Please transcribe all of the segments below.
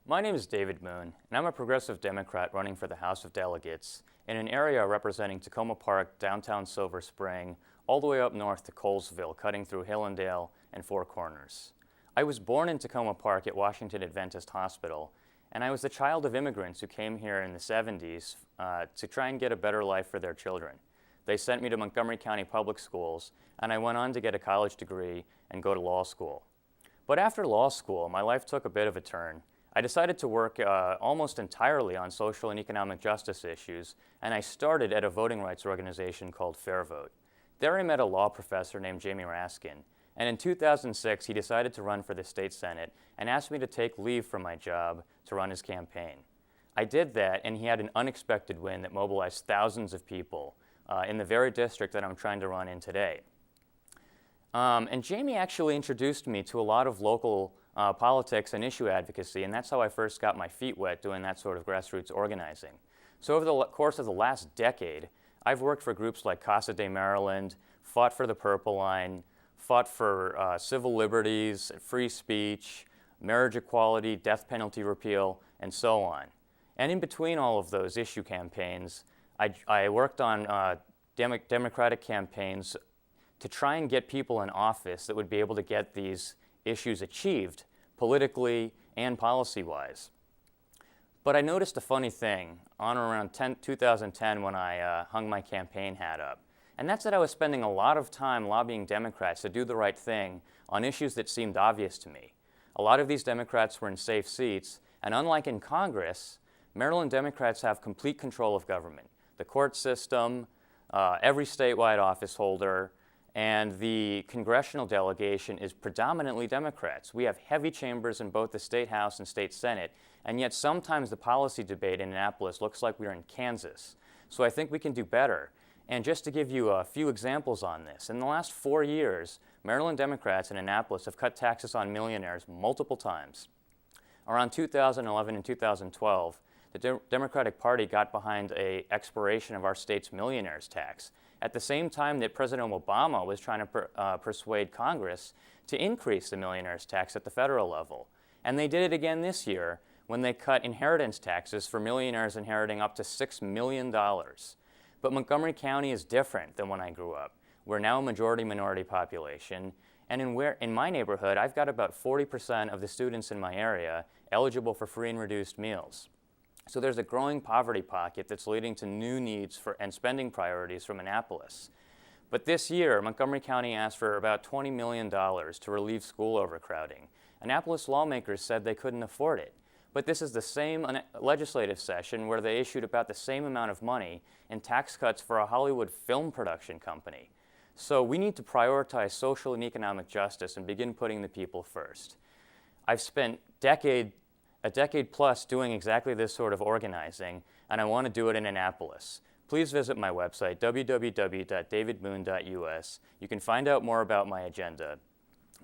My name is David Moon, and I'm a progressive Democrat running for the House of Delegates in an area representing Tacoma Park, downtown Silver Spring, all the way up north to Colesville, cutting through Hillendale and Four Corners. I was born in Tacoma Park at Washington Adventist Hospital, and I was the child of immigrants who came here in the 70s to try and get a better life for their children. They sent me to Montgomery County public schools, and I went on to get a college degree and go to law school. But after law school, my life took a bit of a turn. I decided to work almost entirely on social and economic justice issues, and I started at a voting rights organization called Fair Vote. There I met a law professor named Jamie Raskin, and in 2006 he decided to run for the state senate and asked me to take leave from my job to run his campaign. I did that, and he had an unexpected win that mobilized thousands of people in the very district that I'm trying to run in today. And Jamie actually introduced me to a lot of local politics and issue advocacy, and that's how I first got my feet wet doing that sort of grassroots organizing. So over the course of the last decade, I've worked for groups like Casa de Maryland, fought for the Purple Line, fought for civil liberties, free speech, marriage equality, death penalty repeal, and so on. And in between all of those issue campaigns, I worked on Democratic campaigns to try and get people in office that would be able to get these issues achieved politically and policy-wise. But I noticed a funny thing on or around 2010 when I hung my campaign hat up. And that's that I was spending a lot of time lobbying Democrats to do the right thing on issues that seemed obvious to me. A lot of these Democrats were in safe seats, and unlike in Congress, Maryland Democrats have complete control of government. The court system, every statewide office holder, and the congressional delegation is predominantly Democrats. We have heavy chambers in both the State House and State Senate, and yet sometimes the policy debate in Annapolis looks like we're in Kansas. So I think we can do better. And just to give you a few examples on this, in the last 4 years, Maryland Democrats in Annapolis have cut taxes on millionaires multiple times. Around 2011 and 2012, the Democratic Party got behind an expiration of our state's millionaires tax, at the same time that President Obama was trying to persuade Congress to increase the millionaires tax at the federal level. And they did it again this year when they cut inheritance taxes for millionaires inheriting up to $6 million. But Montgomery County is different than when I grew up. We're now a majority-minority population, and in my neighborhood, I've got about 40% of the students in my area eligible for free and reduced meals. So there's a growing poverty pocket that's leading to new needs and spending priorities from Annapolis. But this year, Montgomery County asked for about $20 million to relieve school overcrowding. Annapolis lawmakers said they couldn't afford it. But this is the same legislative session where they issued about the same amount of money in tax cuts for a Hollywood film production company. So we need to prioritize social and economic justice and begin putting the people first. I've spent a decade plus doing exactly this sort of organizing, and I want to do it in Annapolis. Please visit my website, www.davidmoon.us. You can find out more about my agenda.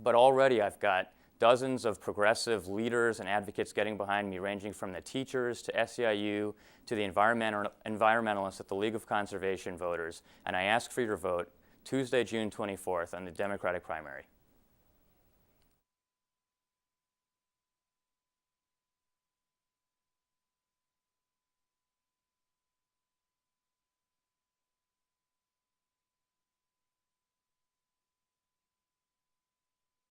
But already I've got dozens of progressive leaders and advocates getting behind me, ranging from the teachers to SEIU to the environmentalists at the League of Conservation Voters, and I ask for your vote Tuesday, June 24th on the Democratic primary.